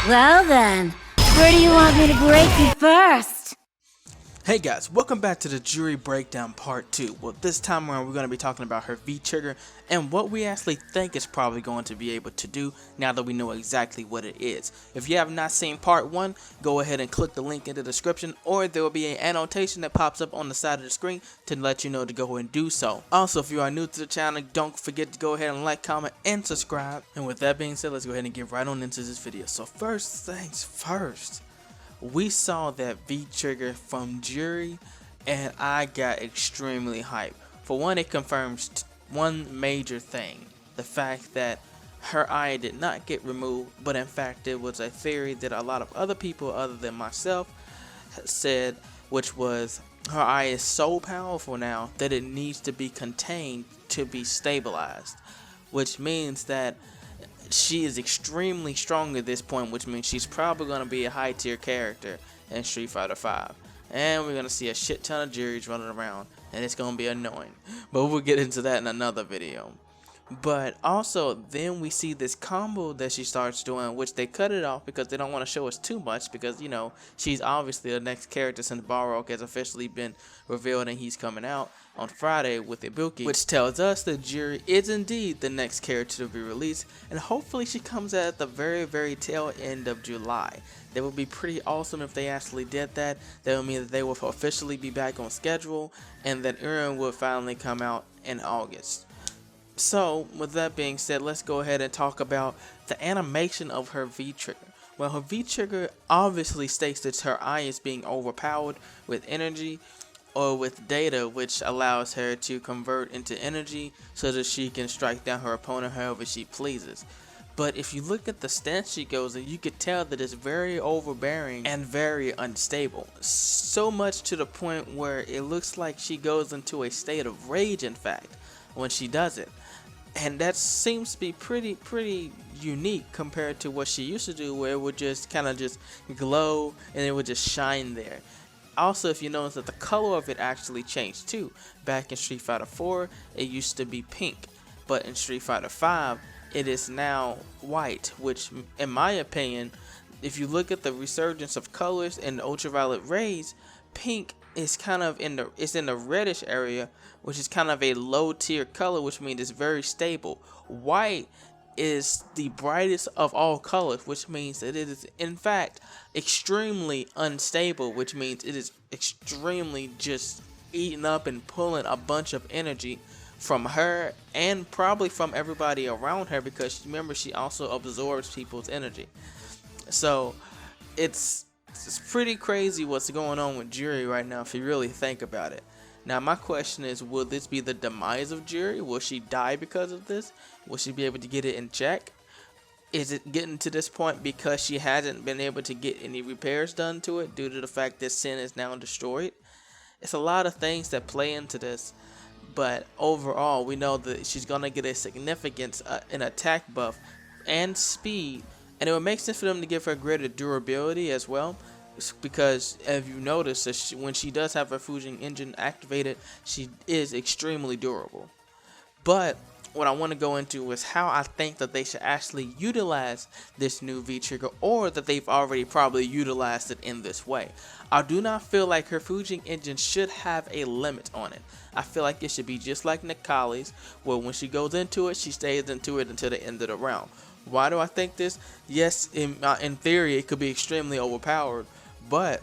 Well then, where do you want me to break you first? Hey guys, welcome back to the Juri breakdown part 2. Well, this time around we're going to be talking about her V-trigger and what we actually think it's probably going to be able to do now that we know exactly what it is. If you have not seen part 1, go ahead and click the link in the description, or there will be an annotation that pops up on the side of the screen to let you know to go and do so. Also, if you are new to the channel, don't forget to go ahead and like, comment, and subscribe. And with that being said, let's go ahead and get right on into this video. So first things first. We saw that V-trigger from Juri, and I got extremely hyped. For one, it confirms one major thing. The fact that her eye did not get removed, but in fact it was a theory that a lot of other people other than myself said, which was her eye is so powerful now that it needs to be contained to be stabilized. Which means that she is extremely strong at this point, which means she's probably going to be a high tier character in Street Fighter V. And we're going to see a shit ton of Juris running around, and it's going to be annoying. But we'll get into that in another video. But also, then we see this combo that she starts doing, which they cut it off because they don't want to show us too much, because, you know, she's obviously the next character since Balrog has officially been revealed and he's coming out on Friday with Ibuki, which tells us that Juri is indeed the next character to be released, and hopefully she comes out at the very tail end of July. That would be pretty awesome if they actually did that. That would mean that they will officially be back on schedule, and that Urim would finally come out in August. So, with that being said, let's go ahead and talk about the animation of her V-trigger. Well, her V-trigger obviously states that her eye is being overpowered with energy or with data, which allows her to convert into energy so that she can strike down her opponent however she pleases. But if you look at the stance she goes in, you could tell that it's very overbearing and very unstable. So much to the point where it looks like she goes into a state of rage, in fact, when she does it. And that seems to be pretty unique compared to what she used to do, where it would just kind of just glow and it would just shine there. Also, if you notice that the color of it actually changed too. Back in Street Fighter 4, it used to be pink, but in Street Fighter 5, it is now white, which in my opinion, if you look at the resurgence of colors and the ultraviolet rays, pink is kind of in the reddish area, which is kind of a low tier color, which means it's very stable. White is the brightest of all colors, which means that it is in fact extremely unstable, which means it is extremely just eating up and pulling a bunch of energy from her and probably from everybody around her, because remember, she also absorbs people's energy. So it's pretty crazy what's going on with Juri right now if you really think about it. Now my question is, will this be the demise of Juri? Will she die because of this? Will she be able to get it in check? Is it getting to this point because she hasn't been able to get any repairs done to it due to the fact that Sin is now destroyed? It's a lot of things that play into this, but overall we know that she's going to get a significant an attack buff and speed, and it would make sense for them to give her greater durability as well, because if you notice that when she does have her fusion engine activated, she is extremely durable. But what I want to go into is how I think that they should actually utilize this new V-trigger, or that they've already probably utilized it in this way. I do not feel like her fusion engine should have a limit on it. I feel like it should be just like Nikali's, where when she goes into it, she stays into it until the end of the round. Why do I think this? Yes, in theory, it could be extremely overpowered, but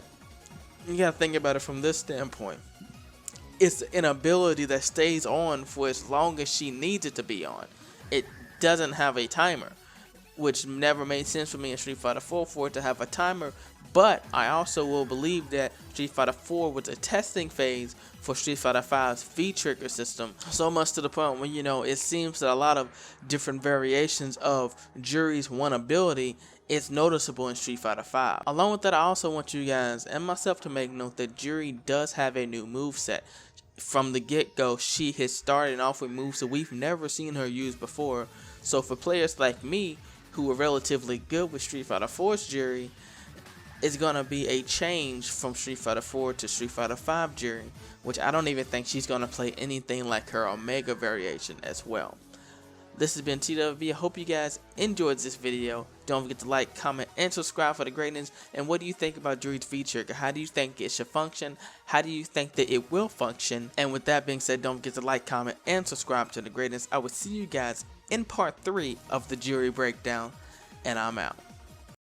you gotta think about it from this standpoint. It's an ability that stays on for as long as she needs it to be on. It doesn't have a timer, which never made sense for me in Street Fighter 4 for it to have a timer. But I also will believe that Street Fighter 4 was a testing phase for Street Fighter 5's V-trigger system. So much to the point where, you know, it seems that a lot of different variations of Juri's one ability is noticeable in Street Fighter 5. Along with that, I also want you guys and myself to make note that Juri does have a new moveset. From the get-go, she has started off with moves that we've never seen her use before. So for players like me, who are relatively good with Street Fighter 4's Juri, it's going to be a change from Street Fighter 4 to Street Fighter 5 Juri, which I don't even think she's going to play anything like her Omega variation as well. This has been TWV. I hope you guys enjoyed this video. Don't forget to like, comment, and subscribe for the greatness. And what do you think about Juri's V-trigger? How do you think it should function? How do you think that it will function? And with that being said, don't forget to like, comment, and subscribe to the greatness. I will see you guys in part 3 of the Juri breakdown, and I'm out.